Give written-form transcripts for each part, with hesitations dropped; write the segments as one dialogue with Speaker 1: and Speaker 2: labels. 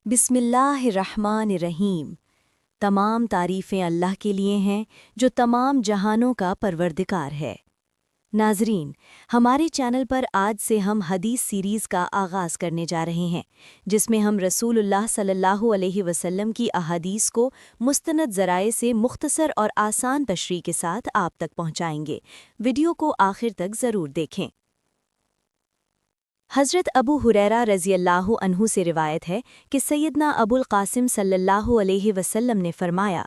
Speaker 1: بسم اللہ الرحمن الرحیم۔ تمام تعریفیں اللہ کے لیے ہیں جو تمام جہانوں کا پروردگار ہے۔ ناظرین، ہمارے چینل پر آج سے ہم حدیث سیریز کا آغاز کرنے جا رہے ہیں، جس میں ہم رسول اللہ صلی اللہ علیہ وسلم کی احادیث کو مستند ذرائع سے مختصر اور آسان تشریح کے ساتھ آپ تک پہنچائیں گے۔ ویڈیو کو آخر تک ضرور دیکھیں۔ حضرت ابو ہریرہ رضی اللہ عنہ سے روایت ہے کہ سیدنا ابو القاسم صلی اللہ علیہ وسلم نے فرمایا،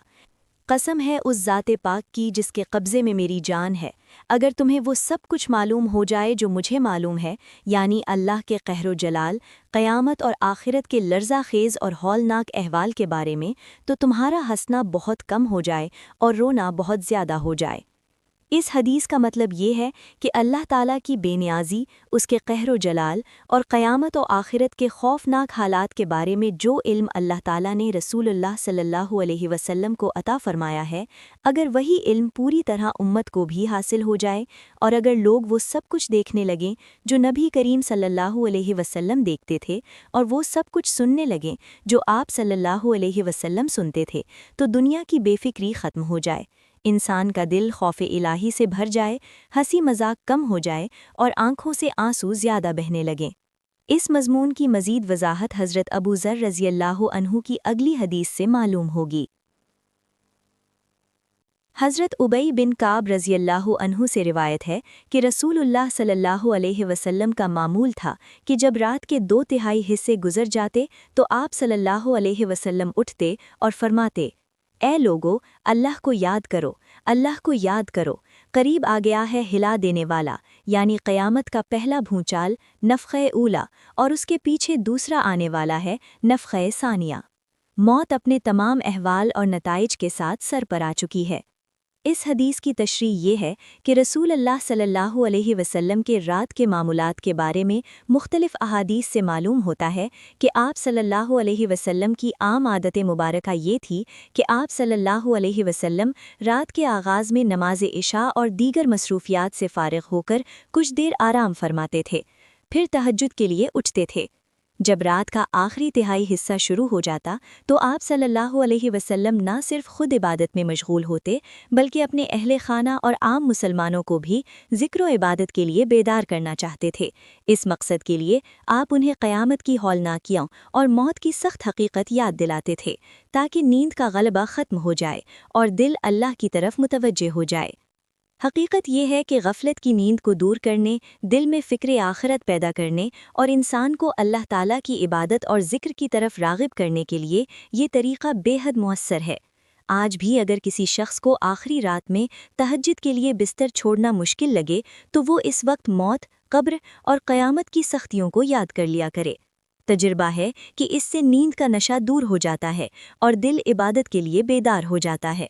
Speaker 1: قسم ہے اس ذات پاک کی جس کے قبضے میں میری جان ہے، اگر تمہیں وہ سب کچھ معلوم ہو جائے جو مجھے معلوم ہے، یعنی اللہ کے قہر و جلال، قیامت اور آخرت کے لرزہ خیز اور ہولناک احوال کے بارے میں، تو تمہارا ہنسنا بہت کم ہو جائے اور رونا بہت زیادہ ہو جائے۔ اس حدیث کا مطلب یہ ہے کہ اللہ تعالیٰ کی بے نیازی، اس کے قہر و جلال اور قیامت و آخرت کے خوفناک حالات کے بارے میں جو علم اللہ تعالیٰ نے رسول اللہ صلی اللہ علیہ وسلم کو عطا فرمایا ہے، اگر وہی علم پوری طرح امت کو بھی حاصل ہو جائے، اور اگر لوگ وہ سب کچھ دیکھنے لگیں جو نبی کریم صلی اللہ علیہ وسلم دیکھتے تھے، اور وہ سب کچھ سننے لگیں جو آپ صلی اللہ علیہ وسلم سنتے تھے، تو دنیا کی بے فکری ختم ہو جائے، انسان کا دل خوف الہی سے بھر جائے، ہنسی مذاق کم ہو جائے اور آنکھوں سے آنسو زیادہ بہنے لگیں۔ اس مضمون کی مزید وضاحت حضرت ابو ذر رضی اللہ عنہ کی اگلی حدیث سے معلوم ہوگی۔ حضرت ابی بن کعب رضی اللہ عنہ سے روایت ہے کہ رسول اللہ صلی اللہ علیہ وسلم کا معمول تھا کہ جب رات کے 2/3 حصے گزر جاتے تو آپ صلی اللہ علیہ وسلم اٹھتے اور فرماتے، اے لوگو، اللہ کو یاد کرو، اللہ کو یاد کرو، قریب آ گیا ہے ہلا دینے والا، یعنی قیامت کا پہلا بھونچال، نفخہ اولا، اور اس کے پیچھے دوسرا آنے والا ہے، نفخہ ثانیہ۔ موت اپنے تمام احوال اور نتائج کے ساتھ سر پر آ چکی ہے۔ اس حدیث کی تشریح یہ ہے کہ رسول اللہ صلی اللہ علیہ وسلم کے رات کے معمولات کے بارے میں مختلف احادیث سے معلوم ہوتا ہے کہ آپ صلی اللہ علیہ وسلم کی عام عادت مبارکہ یہ تھی کہ آپ صلی اللہ علیہ وسلم رات کے آغاز میں نماز عشاء اور دیگر مصروفیات سے فارغ ہو کر کچھ دیر آرام فرماتے تھے، پھر تہجد کے لیے اٹھتے تھے۔ جب رات کا آخری تہائی حصہ شروع ہو جاتا تو آپ صلی اللہ علیہ وسلم نہ صرف خود عبادت میں مشغول ہوتے بلکہ اپنے اہل خانہ اور عام مسلمانوں کو بھی ذکر و عبادت کے لیے بیدار کرنا چاہتے تھے۔ اس مقصد کے لیے آپ انہیں قیامت کی ہولناکیوں اور موت کی سخت حقیقت یاد دلاتے تھے تاکہ نیند کا غلبہ ختم ہو جائے اور دل اللہ کی طرف متوجہ ہو جائے۔ حقیقت یہ ہے کہ غفلت کی نیند کو دور کرنے، دل میں فکر آخرت پیدا کرنے اور انسان کو اللہ تعالیٰ کی عبادت اور ذکر کی طرف راغب کرنے کے لیے یہ طریقہ بے حد مؤثر ہے۔ آج بھی اگر کسی شخص کو آخری رات میں تہجد کے لیے بستر چھوڑنا مشکل لگے تو وہ اس وقت موت، قبر اور قیامت کی سختیوں کو یاد کر لیا کرے۔ تجربہ ہے کہ اس سے نیند کا نشہ دور ہو جاتا ہے اور دل عبادت کے لیے بیدار ہو جاتا ہے۔